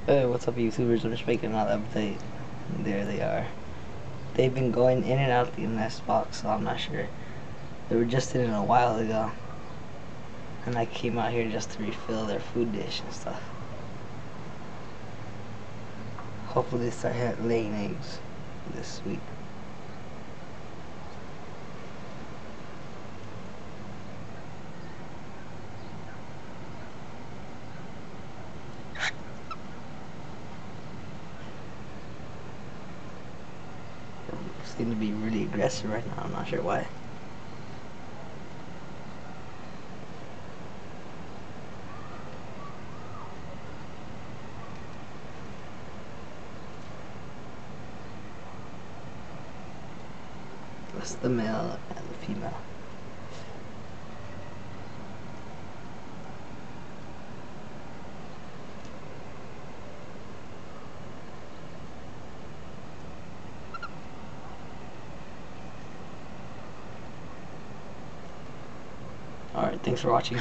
Hey, what's up, YouTubers? I'm just making another update. There they are. They've been going in and out the nest box, so I'm not sure. They were just in it a while ago, and I came out here just to refill their food dish and stuff. Hopefully they start laying eggs this week. They seem to be really aggressive right now. I'm not sure why. That's the male and the female. Alright, thanks for watching.